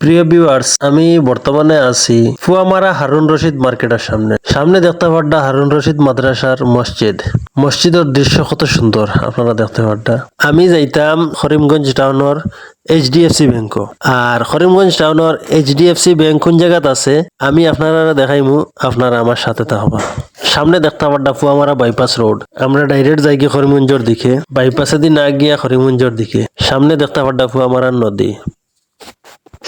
প্রিয় ভিউয়ার্স, আমি বর্তমানে আছি ফুয়ামারা হারুন রশিদ মার্কেটের সামনে দেখতে পাড্ডা হারুন রশিদ মাদ্রাসার মসজিদের দৃশ্য কত সুন্দর আপনারা দেখতে পাড্ডা। আমি যাইতাম করিমগঞ্জ টাউনের HDFC ব্যাংক, আর করিমগঞ্জ টাউনের HDFC ব্যাংক কোন জায়গাত আছে আমি আপনারা দেখাইমু, আপনারা আমার সাথে থাকবা। সামনে দেখতে পাড্ডা ফুয়ামারা বাইপাস রোড, আমরা ডাইরেক্ট যাই গিয়ে করিমগঞ্জের দিকে, বাইপাসে দিয়ে না গিয়া করিমগঞ্জের দিকে। সামনে দেখতে পাড্ডা ফুয়ামারার নদী,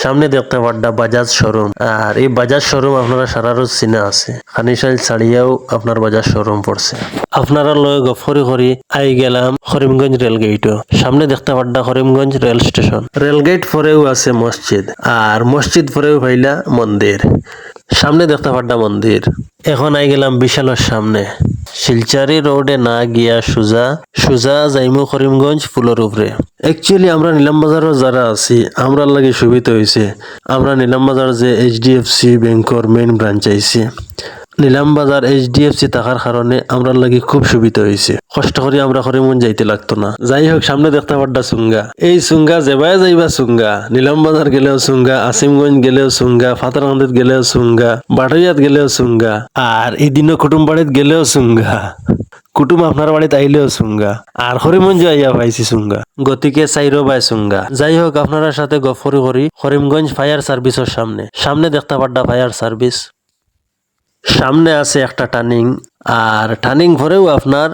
সামনে দেখতে পাড্ডা বাজাজ শোরুম। আর এই বাজাজ শোরুম আপনারা সারা রোজ চিনা আছে, খানিশাইল ছাড়িয়াও আপনার বাজাজ শোরুম পড়ছে। আপনারা লয় গফরি করি আই গেলাম করিমগঞ্জ রেলগেটও। সামনে দেখতে পাড্ডা করিমগঞ্জ রেল স্টেশন, রেলগেট পরেও আছে মসজিদ, আর মসজিদ পরেও ভাইলা মন্দির। সামনে দেখতে পাড্ডা মন্দির। এখন আই গেলাম বিশালের সামনে, শিলচারি রোডে না গিয়া সোজা যাইমু করিমগঞ্জ ফুলের উপরে। একচুয়ালি আমরা নিলাম বাজারও যারা আছি আমরা লাগে সুবিধা হয়েছে, আমরা নিলাম বাজার যে HDFC ব্যাংকর মেইন ব্রাঞ্চ আইছে, নিলাম বাজার HDFC থাকার কারণে আমরা লাগে খুব সুবিধা হয়েছে, কষ্ট করে আমরা করিমগঞ্জ যাইতে লাগতো না। যাই হোক, সামনে দেখতে পাড্ডা সুঙ্গা, এই সুঙ্গা যেবাই যাইবা সুঙ্গা, নিলাম বাজার গেলেও সুঙ্গা, আসিমগঞ্জ গেলেও সুঙ্গা, ফাতারকান্দিত গেলেও সুঙ্গা, বাটাইয়াত গেলেও সুঙ্গা, আর এই দিনও কুটুম বাড়িত গেলেও সুঙ্গা, কুটুম আপনার বাড়িতে আইলেও সুঙ্গা, আর করিমগঞ্জ আইয়া পাইছি সুঙ্গা, গতিকে চাইরো বাই সুঙ্গা। যাই হোক, আপনারা সাথে গফরি করি করিমগঞ্জ ফায়ার সার্ভিসের সামনে দেখতে পাড্ডা ফায়ার সার্ভিস। সামনে আছে একটা টার্নিং, আর টার্নিং ভরেও আপনার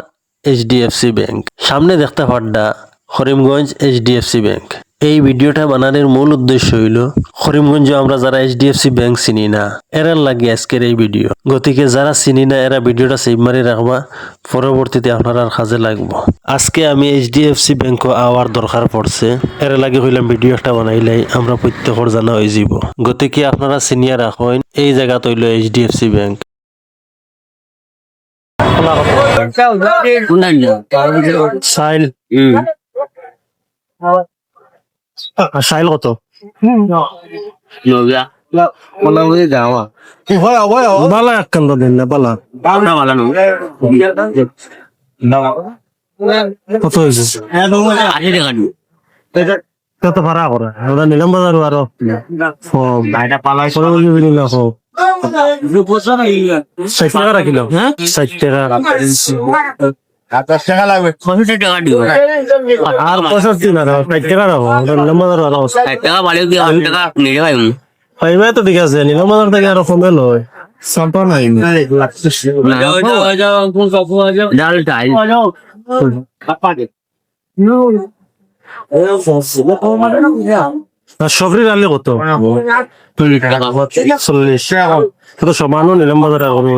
HDFC ব্যাংক। সামনে দেখতে পাড্ডা করিমগঞ্জ HDFC ব্যাংক। এই ভিডিওটা বানানোর মূল উদ্দেশ্য হইল করিমগঞ্জে আমরা যারা HDFC ব্যাংক চিনি না এরার লাগে আজকের এই ভিডিও। গতিকে যারা চিনি না এরা ভিডিওটা সেভ মারি রাখবা, পরবর্তীতে আপনার কাজে লাগবো। আজকে আমি HDFC ব্যাংক আওয়ার দরকার পড়ছে, এর লাগে হইলাম ভিডিও একটা বানাইলাই আমরা প্রত্যেকের জানা হয়ে যাব। গতিকে আপনারা চিনিয়া রাখেন এই জায়গা তৈল HDFC ব্যাংক। সাইল সাইল কত? বালা একখান দেন না, বালা কত হয়েছে? কত ভাড়া করে ওরা নিলাম বাজার আরো পালাই 60 টাকা রাখিল। হ্যাঁ 60 টাকা লাগবে, 65 টাকা দিব আর 65 না 60 টাকা রাখো, নিলাম বাজার আরো 60 টাকা বাড়িও কি 80 টাকা নিয়ে যাই পাইবে তো। ঠিক আছে, নিলাম বাজার থেকে আরো কমে লয় সম্পা নাই সবরি রাখলে কত? 40 তো সমানও নিলাম বাজার হতো।